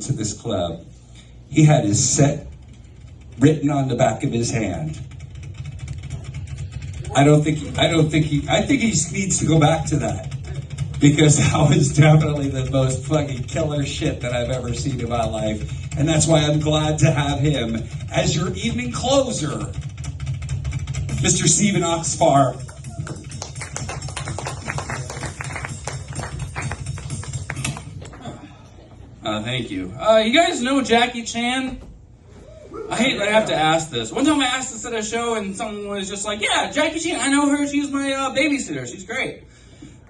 to this club, he had his set written on the back of his hand. I think he needs to go back to that, because that was definitely the most fucking killer shit that I've ever seen in my life. And that's why I'm glad to have him as your evening closer, Mr. Stephen Oxfar. Thank you. You guys know Jackie Chan? I hate that I have to ask this. One time I asked this at a show and someone was just like, yeah, Jackie Chan, I know her, she's my babysitter, she's great.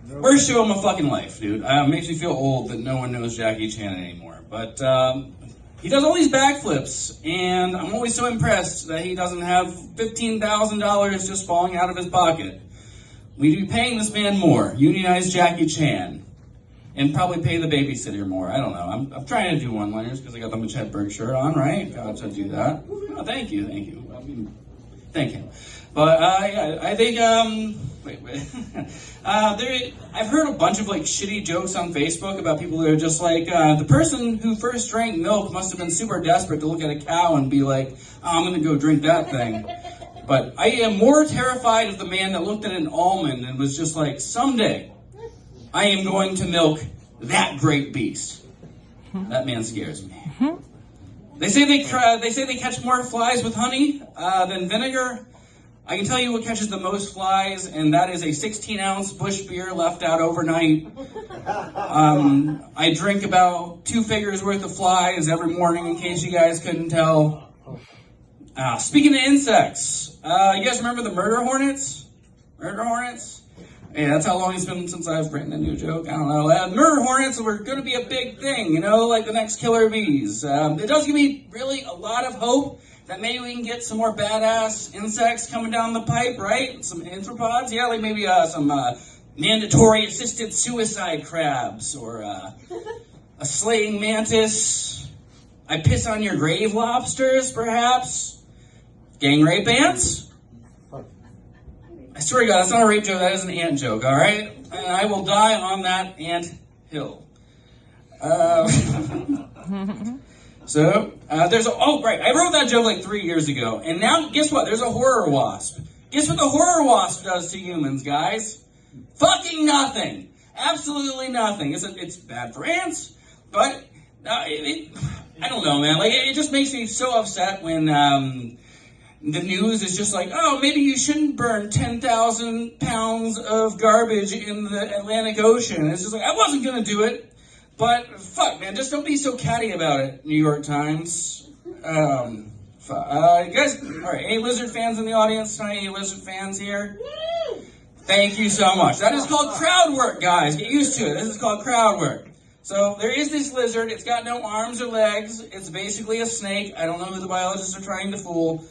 Worst show of my fucking life, dude. Makes me feel old that no one knows Jackie Chan anymore. But he does all these backflips, and I'm always so impressed that he doesn't have $15,000 just falling out of his pocket. We'd be paying this man more, unionize Jackie Chan, and probably pay the babysitter more. I don't know. I'm trying to do one-liners because I got the Mitch Hedberg shirt on, right? Got to do that. Oh, thank you. I mean, thank him. But I think I've heard a bunch of like shitty jokes on Facebook about people who are just like, the person who first drank milk must have been super desperate to look at a cow and be like, oh, I'm gonna go drink that thing. But I am more terrified of the man that looked at an almond and was just like, someday I am going to milk that great beast. That man scares me. They say they catch more flies with honey than vinegar. I can tell you what catches the most flies, and that is a 16-ounce Busch beer left out overnight. I drink about 2 figures worth of flies every morning, in case you guys couldn't tell. Speaking of insects, you guys remember the murder hornets? Murder hornets? Yeah, that's how long it's been since I've written a new joke. I don't know. Murder hornets were going to be a big thing, you know, like the next killer bees. It does give me really a lot of hope that maybe we can get some more badass insects coming down the pipe, right? Some anthropods, yeah, like maybe some mandatory assisted suicide crabs, or a slaying mantis. I piss on your grave lobsters, perhaps. Gang rape ants. I swear to God, that's not a rape joke, that is an ant joke, all right? And I will die on that ant hill. So, right, I wrote that joke like 3 years ago, and now, guess what? There's a horror wasp. Guess what the horror wasp does to humans, guys? Fucking nothing. Absolutely nothing. It's bad for ants, but I don't know, man. Like, it just makes me so upset when the news is just like, oh, maybe you shouldn't burn 10,000 pounds of garbage in the Atlantic Ocean. It's just like, I wasn't going to do it. But, fuck, man, just don't be so catty about it, New York Times. You guys, all right, any Lizard fans in the audience tonight? Any Lizard fans here? Thank you so much. That is called crowd work, guys. Get used to it. This is called crowd work. So, there is this lizard. It's got no arms or legs. It's basically a snake. I don't know who the biologists are trying to fool.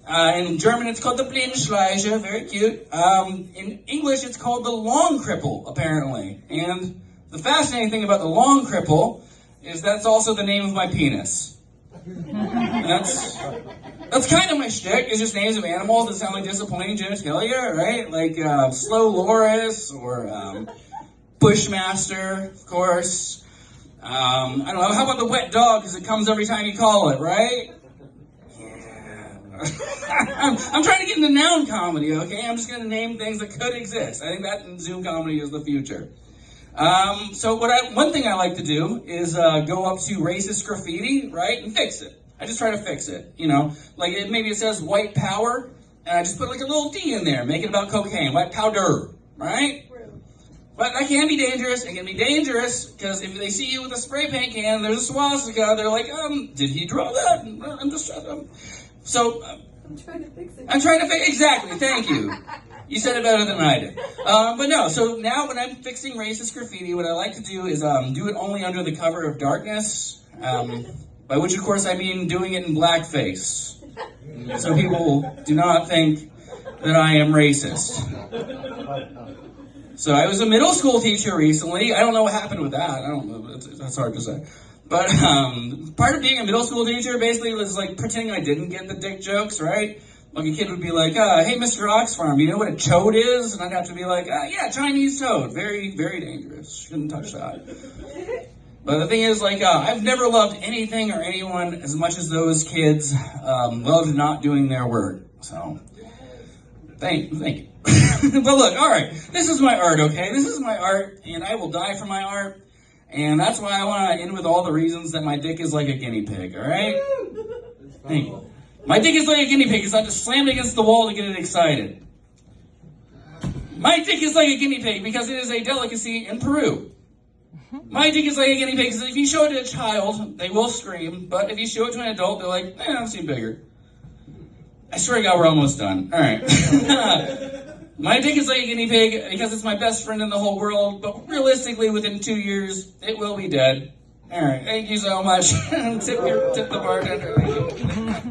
In German, it's called the Blindschleiche. Very cute. In English, it's called the long cripple, apparently. And the fascinating thing about the long cripple is that's also the name of my penis. That's kind of my shtick, is just names of animals that sound like disappointing genitalia, right? Like Slow Loris or Bushmaster, of course. I don't know, how about the wet dog, because it comes every time you call it, right? I'm trying to get into noun comedy, okay? I'm just going to name things that could exist. I think that in Zoom comedy is the future. So one thing I like to do is go up to racist graffiti, right, and fix it. I just try to fix it, you know? Like, maybe it says white power, and I just put like a little D in there, make it about cocaine, white powder, right? But that can be dangerous. It can be dangerous because if they see you with a spray paint can and there's a swastika, they're like, did he draw that? I'm just trying to... So, I'm trying to fix it. Exactly, thank you. You said it better than I did. But no, so now when I'm fixing racist graffiti, what I like to do is do it only under the cover of darkness, by which, of course, I mean doing it in blackface. So people do not think that I am racist. So I was a middle school teacher recently. I don't know what happened with that. I don't know. That's hard to say. But part of being a middle school teacher basically was like pretending I didn't get the dick jokes, right? Like a kid would be like, hey, Mr. Oxfarm, you know what a chode is? And I'd have to be like, yeah, Chinese toad. Very, very dangerous. Shouldn't touch that. But the thing is, like, I've never loved anything or anyone as much as those kids loved not doing their work. So, thank you. But look, all right, this is my art, okay? This is my art, and I will die for my art. And that's why I want to end with all the reasons that my dick is like a guinea pig, all right? Thank you. My dick is like a guinea pig because I just slammed against the wall to get it excited. My dick is like a guinea pig because it is a delicacy in Peru. My dick is like a guinea pig because if you show it to a child, they will scream. But if you show it to an adult, they're like, I've seen bigger. I swear to God, we're almost done. All right. My dick is like a guinea pig because it's my best friend in the whole world. But realistically, within 2 years, it will be dead. All right. Thank you so much. Tip the bartender. Thank you.